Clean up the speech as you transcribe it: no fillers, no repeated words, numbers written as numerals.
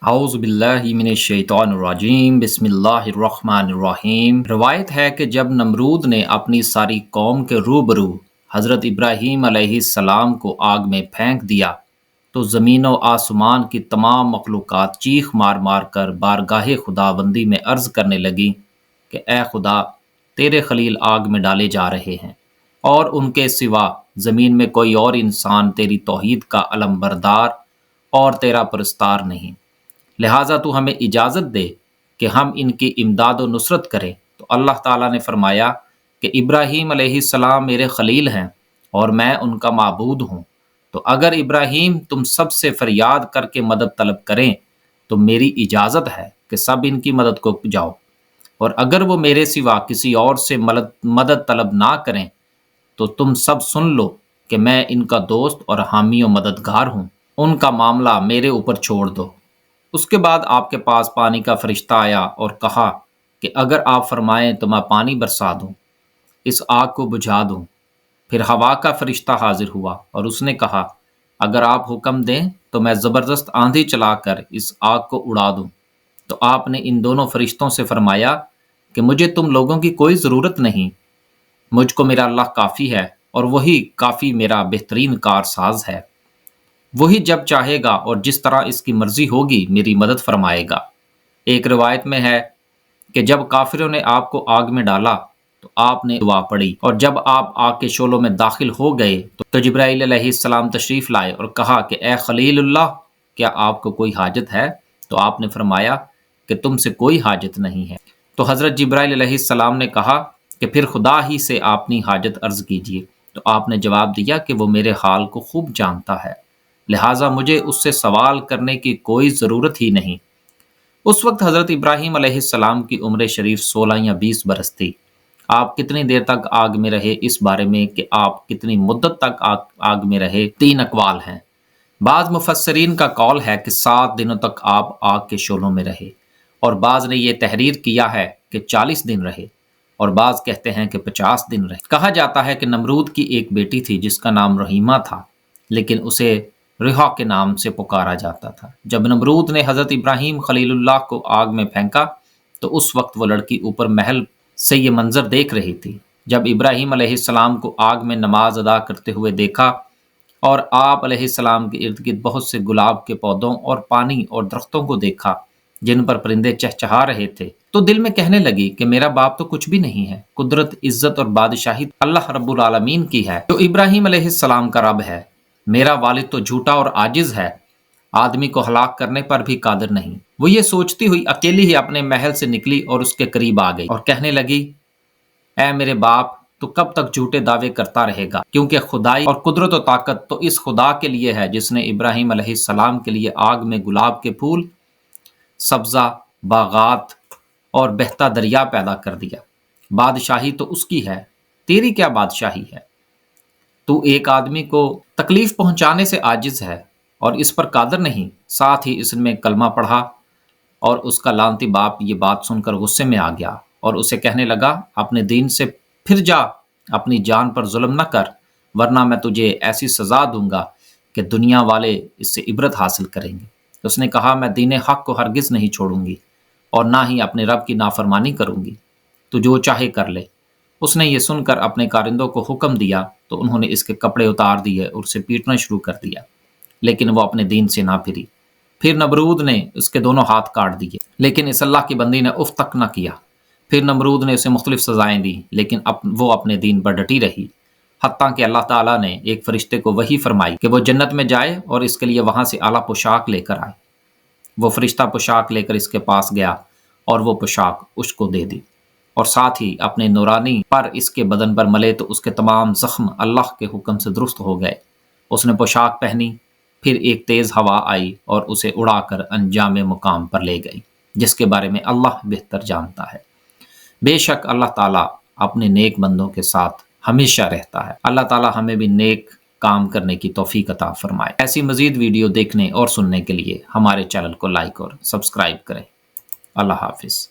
اعوذ باللہ من الشیطان الرجیم بسم اللہ الرحمن الرحیم۔ روایت ہے کہ جب نمرود نے اپنی ساری قوم کے روبرو حضرت ابراہیم علیہ السلام کو آگ میں پھینک دیا تو زمین و آسمان کی تمام مخلوقات چیخ مار مار کر بارگاہ خداوندی میں عرض کرنے لگی کہ اے خدا، تیرے خلیل آگ میں ڈالے جا رہے ہیں اور ان کے سوا زمین میں کوئی اور انسان تیری توحید کا علم بردار اور تیرا پرستار نہیں، لہٰذا تو ہمیں اجازت دے کہ ہم ان کی امداد و نصرت کریں۔ تو اللہ تعالیٰ نے فرمایا کہ ابراہیم علیہ السلام میرے خلیل ہیں اور میں ان کا معبود ہوں، تو اگر ابراہیم تم سب سے فریاد کر کے مدد طلب کریں تو میری اجازت ہے کہ سب ان کی مدد کو جاؤ، اور اگر وہ میرے سوا کسی اور سے مدد طلب نہ کریں تو تم سب سن لو کہ میں ان کا دوست اور حامی و مددگار ہوں، ان کا معاملہ میرے اوپر چھوڑ دو۔ اس کے بعد آپ کے پاس پانی کا فرشتہ آیا اور کہا کہ اگر آپ فرمائیں تو میں پانی برسا دوں، اس آگ کو بجھا دوں۔ پھر ہوا کا فرشتہ حاضر ہوا اور اس نے کہا اگر آپ حکم دیں تو میں زبردست آندھی چلا کر اس آگ کو اڑا دوں۔ تو آپ نے ان دونوں فرشتوں سے فرمایا کہ مجھے تم لوگوں کی کوئی ضرورت نہیں، مجھ کو میرا اللہ کافی ہے، اور وہی کافی میرا بہترین کارساز ہے، وہی جب چاہے گا اور جس طرح اس کی مرضی ہوگی میری مدد فرمائے گا۔ ایک روایت میں ہے کہ جب کافروں نے آپ کو آگ میں ڈالا تو آپ نے دعا پڑھی، اور جب آپ آگ کے شعلوں میں داخل ہو گئے تو جبرائیل علیہ السلام تشریف لائے اور کہا کہ اے خلیل اللہ، کیا آپ کو کوئی حاجت ہے؟ تو آپ نے فرمایا کہ تم سے کوئی حاجت نہیں ہے۔ تو حضرت جبرائیل علیہ السلام نے کہا کہ پھر خدا ہی سے اپنی حاجت عرض کیجیے۔ تو آپ نے جواب دیا کہ وہ میرے حال کو خوب جانتا ہے، لہٰذا مجھے اس سے سوال کرنے کی کوئی ضرورت ہی نہیں۔ اس وقت حضرت ابراہیم علیہ السلام کی عمر شریف 16 یا 20 برس تھی۔ آپ کتنی دیر تک آگ میں رہے، اس بارے میں کہ آپ کتنی مدت تک آگ میں رہے 3 اقوال ہیں۔ بعض مفسرین کا قول ہے کہ 7 دنوں تک آپ آگ کے شعلوں میں رہے، اور بعض نے یہ تحریر کیا ہے کہ 40 دن رہے، اور بعض کہتے ہیں کہ 50 دن رہے۔ کہا جاتا ہے کہ نمرود کی ایک بیٹی تھی جس کا نام رحیمہ تھا، لیکن اسے رہا کے نام سے پکارا جاتا تھا۔ جب نمرود نے حضرت ابراہیم خلیل اللہ کو آگ میں پھینکا تو اس وقت وہ لڑکی اوپر محل سے یہ منظر دیکھ رہی تھی۔ جب ابراہیم علیہ السلام کو آگ میں نماز ادا کرتے ہوئے دیکھا اور آپ علیہ السلام کے ارد گرد بہت سے گلاب کے پودوں اور پانی اور درختوں کو دیکھا جن پر پرندے چہچہا رہے تھے، تو دل میں کہنے لگی کہ میرا باپ تو کچھ بھی نہیں ہے، قدرت، عزت اور بادشاہی اللہ رب العالمین کی ہے جو ابراہیم علیہ السلام کا رب ہے۔ میرا والد تو جھوٹا اور عاجز ہے، آدمی کو ہلاک کرنے پر بھی قادر نہیں۔ وہ یہ سوچتی ہوئی اکیلی ہی اپنے محل سے نکلی اور اس کے قریب آ گئی اور کہنے لگی اے میرے باپ، تو کب تک جھوٹے دعوے کرتا رہے گا؟ کیونکہ خدائی اور قدرت و طاقت تو اس خدا کے لیے ہے جس نے ابراہیم علیہ السلام کے لیے آگ میں گلاب کے پھول، سبزہ باغات اور بہتا دریا پیدا کر دیا۔ بادشاہی تو اس کی ہے، تیری کیا بادشاہی ہے؟ تو ایک آدمی کو تکلیف پہنچانے سے عاجز ہے اور اس پر قادر نہیں۔ ساتھ ہی اس نے کلمہ پڑھا، اور اس کا لعنتی باپ یہ بات سن کر غصے میں آ گیا اور اسے کہنے لگا اپنے دین سے پھر جا، اپنی جان پر ظلم نہ کر، ورنہ میں تجھے ایسی سزا دوں گا کہ دنیا والے اس سے عبرت حاصل کریں گے۔ اس نے کہا میں دین حق کو ہرگز نہیں چھوڑوں گی اور نہ ہی اپنے رب کی نافرمانی کروں گی، تو جو چاہے کر لے۔ اس نے یہ سن کر اپنے کارندوں کو حکم دیا تو انہوں نے اس کے کپڑے اتار دیے اور اسے پیٹنا شروع کر دیا، لیکن وہ اپنے دین سے نہ پھری۔ پھر نمرود نے اس کے دونوں ہاتھ کاٹ دیے، لیکن اس اللہ کی بندی نے اف تک نہ کیا۔ پھر نمرود نے اسے مختلف سزائیں دی، لیکن وہ اپنے دین پر ڈٹی رہی، حتیٰ کہ اللہ تعالیٰ نے ایک فرشتے کو وحی فرمائی کہ وہ جنت میں جائے اور اس کے لیے وہاں سے اعلیٰ پوشاک لے کر آئے۔ وہ فرشتہ پوشاک لے کر اس کے پاس گیا اور وہ پوشاک اس کو دے دی، اور ساتھ ہی اپنے نورانی پر اس کے بدن پر ملے تو اس کے تمام زخم اللہ کے حکم سے درست ہو گئے۔ اس نے پوشاک پہنی، پھر ایک تیز ہوا آئی اور اسے اڑا کر انجام مقام پر لے گئی، جس کے بارے میں اللہ بہتر جانتا ہے۔ بے شک اللہ تعالیٰ اپنے نیک بندوں کے ساتھ ہمیشہ رہتا ہے۔ اللہ تعالیٰ ہمیں بھی نیک کام کرنے کی توفیق عطا فرمائے۔ ایسی مزید ویڈیو دیکھنے اور سننے کے لیے ہمارے چینل کو لائک اور سبسکرائب کریں۔ اللہ حافظ۔